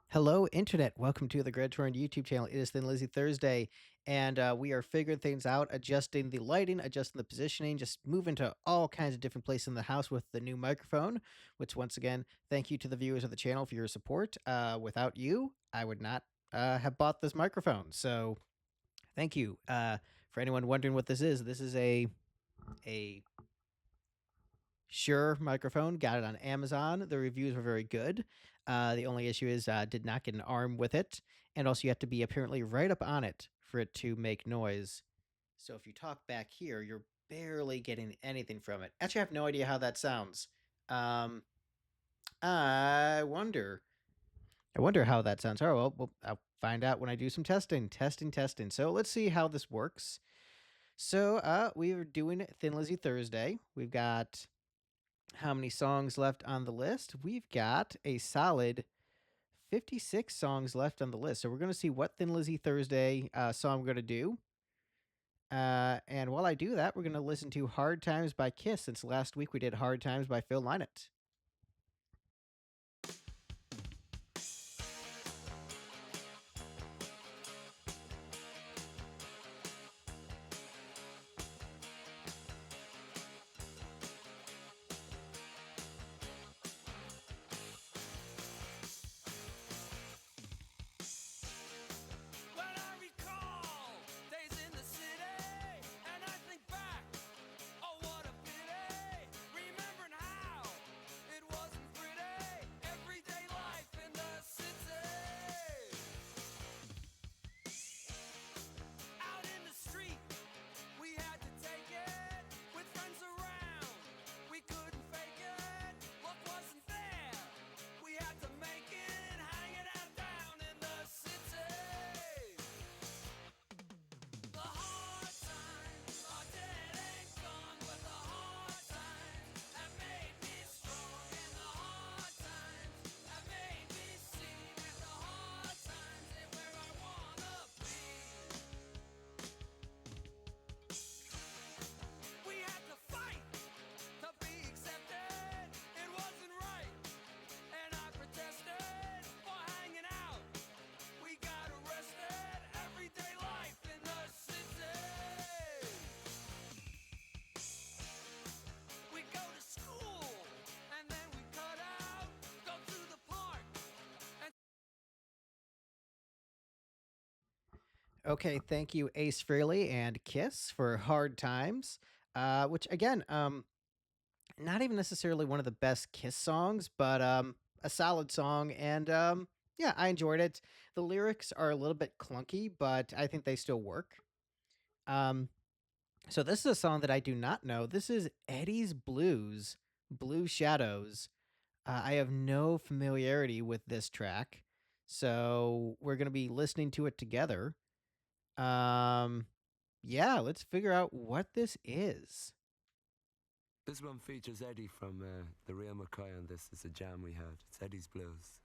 Hello, Internet. Welcome to the Troyan YouTube channel. It is Thin Lizzy Thursday, and we are figuring things out, adjusting the lighting, adjusting the positioning, just moving to all kinds of different places in the house with the new microphone, which, once again, thank you to the viewers of the channel for your support. Without you, I would not have bought this microphone. So, thank you. For anyone wondering what this is a Shure microphone. Got it on Amazon. The reviews were very good. The only issue is did not get an arm with it, and also you have to be apparently right up on it for it to make noise. So if you talk back here, you're barely getting anything from it. Actually, I have no idea how that sounds. Um, I wonder. I wonder how that sounds. Oh well, I'll find out when I do some testing. Testing. So let's see how this works. So we are doing Thin Lizzy Thursday. We've got how many songs left on the list? We've got a solid 56 songs left on the list. So we're going to see what Thin Lizzy Thursday song we're going to do. And while I do that, we're going to listen to Hard Times by Kiss, since last week we did Hard Times by Phil Lynott. When I recall days in the city, and I think back, oh what a pity, remembering how it wasn't pretty, everyday life in the city. Out in the street, we had to take it, with friends around, we couldn't fake it, luck wasn't there, we had to make it, hanging out down in the city. The hard times are dead and gone, but the hard times have made me strong, and the hard times have made me see that the hard times ain't where I wanna be. We had to fight to be accepted, it wasn't right, and I protested for hanging out. We got arrested, everyday life in the city. We go to school, and then we cut out, go to the park, and Okay, thank you, Ace Frehley and Kiss, for Hard Times. Which, again, not even necessarily one of the best Kiss songs, but a solid song. And yeah, I enjoyed it. The lyrics are a little bit clunky, but I think they still work. Um, So this is a song that I do not know. This is Eddie's Blues, Blue Shadows. I have no familiarity with this track, so we're gonna be listening to it together. Um, yeah, let's figure out what this is. This one features Eddie from the Real McCoy on this. It's a jam we had. It's Eddie's Blues.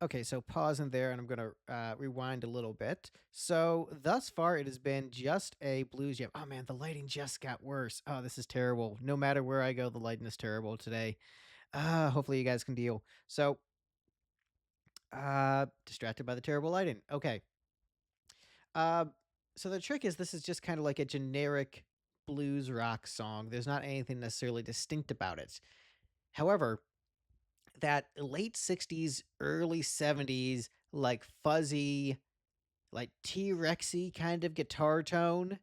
Okay, so pause in there, and I'm gonna rewind a little bit. So thus far, it has been just a blues jam. Oh man, the lighting just got worse. Oh, this is terrible. No matter where I go, the lighting is terrible today. Hopefully you guys can deal. So, distracted by the terrible lighting. Okay. Uh, so the trick is this is just kind of like a generic blues rock song. There's not anything necessarily distinct about it. However, that late 60s, early 70s, like fuzzy, like T-Rexy kind of guitar tone,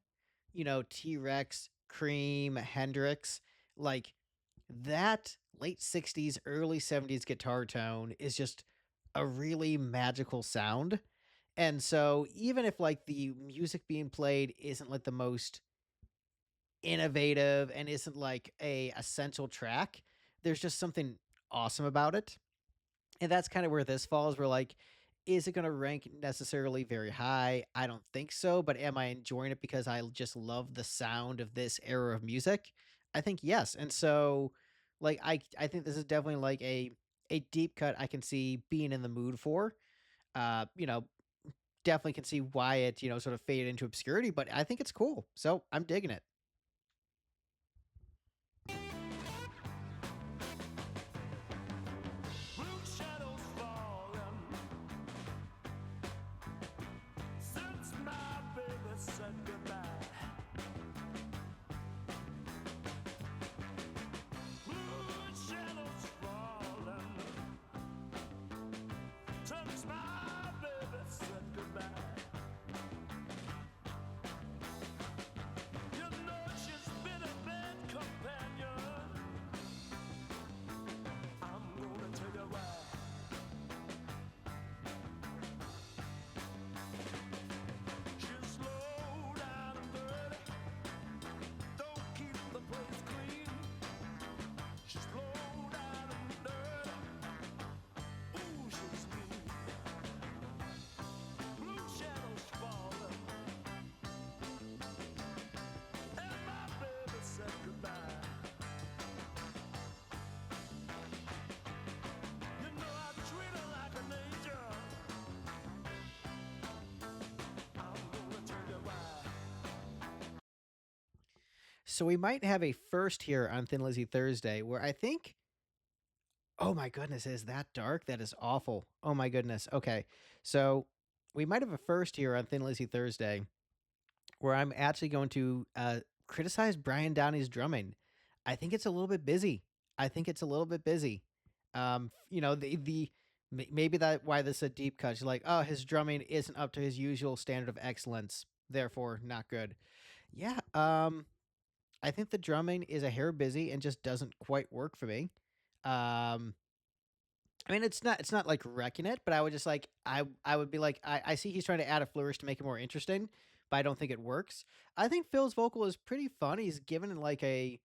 T-Rex, Cream, Hendrix, like that late 60s, early 70s guitar tone is just a really magical sound. And so even if like the music being played isn't like the most innovative and isn't like a essential track, there's just something awesome about it. And that's kind of where this falls. We're like, is it going to rank necessarily very high? I don't think so. But am I enjoying it because I just love the sound of this era of music? I think yes. And so, like, I think this is definitely like a deep cut I can see being in the mood for. Uh, you know, Definitely can see why it sort of faded into obscurity. But I think it's cool. So I'm digging it. Blue shadows falling since my baby said goodbye. Blue shadows falling since my baby said goodbye. You know she's been a bad companion. I'm gonna tell you why. She's slow down and dirty. Don't keep the place clean. She's low down and dirty. Ooh, she's mean. Blue shadows falling, and my baby said goodbye. You know I treat her like an angel. I'm gonna tell you why. So we might have a first here on Thin Lizzy Thursday where I think, oh my goodness, is that dark? That is awful. Oh my goodness. Okay. So we might have a first here on Thin Lizzy Thursday where I'm actually going to criticize Brian Downey's drumming. I think it's a little bit busy. I think it's a little bit busy. Maybe that why this is a deep cut. You're like, oh, his drumming isn't up to his usual standard of excellence, therefore not good. Yeah, I think the drumming is a hair busy and just doesn't quite work for me. Um, I mean, it's not like wrecking it, but I would just like I would be like I see he's trying to add a flourish to make it more interesting, but I don't think it works. I think Phil's vocal is pretty fun. He's given like a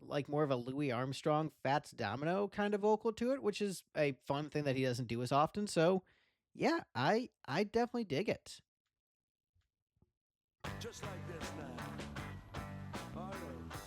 like more of a Louis Armstrong, Fats Domino kind of vocal to it, which is a fun thing that he doesn't do as often. So, yeah, I definitely dig it. Just like this now. All right.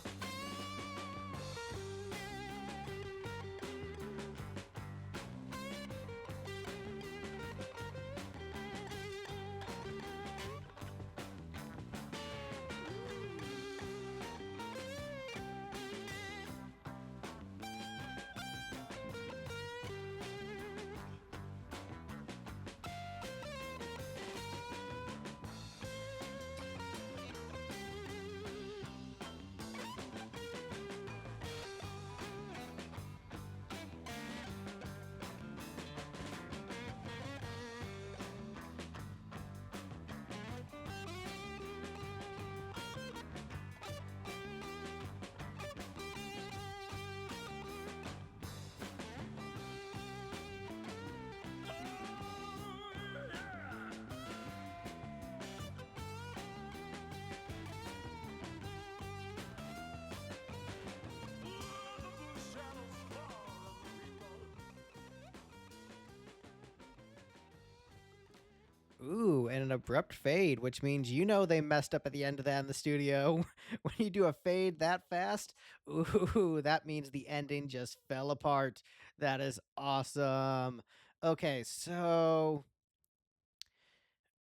Ooh, and an abrupt fade, which means they messed up at the end of that in the studio. When you do a fade that fast, ooh, that means the ending just fell apart. That is awesome. Okay, so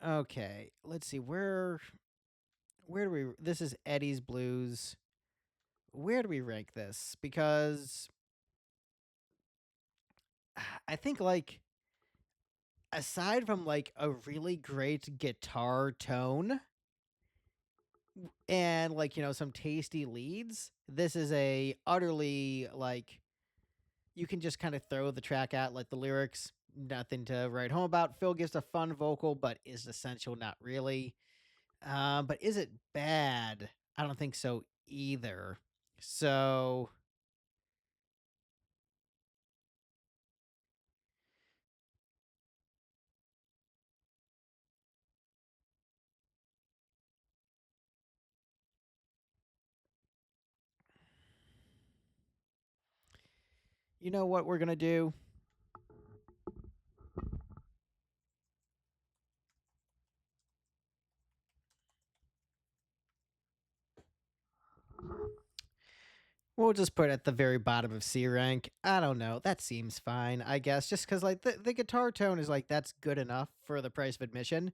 okay, let's see where do we this is Eddie's Blues. Where do we rank this? Because I think like aside from like a really great guitar tone and like, some tasty leads, this is a utterly like you can just kind of throw the track out like the lyrics, nothing to write home about. Phil gives a fun vocal, but is essential, not really. But is it bad? I don't think so either. So, you know what we're gonna do? We'll just put it at the very bottom of C rank. I don't know. That seems fine, I guess. Just because like the guitar tone is like that's good enough for the price of admission,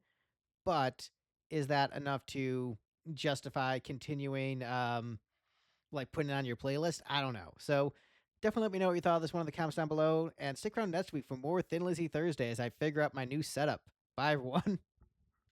but is that enough to justify continuing like putting it on your playlist? I don't know. So definitely let me know what you thought of this one in the comments down below, and stick around next week for more Thin Lizzy Thursday as I figure out my new setup. Bye everyone.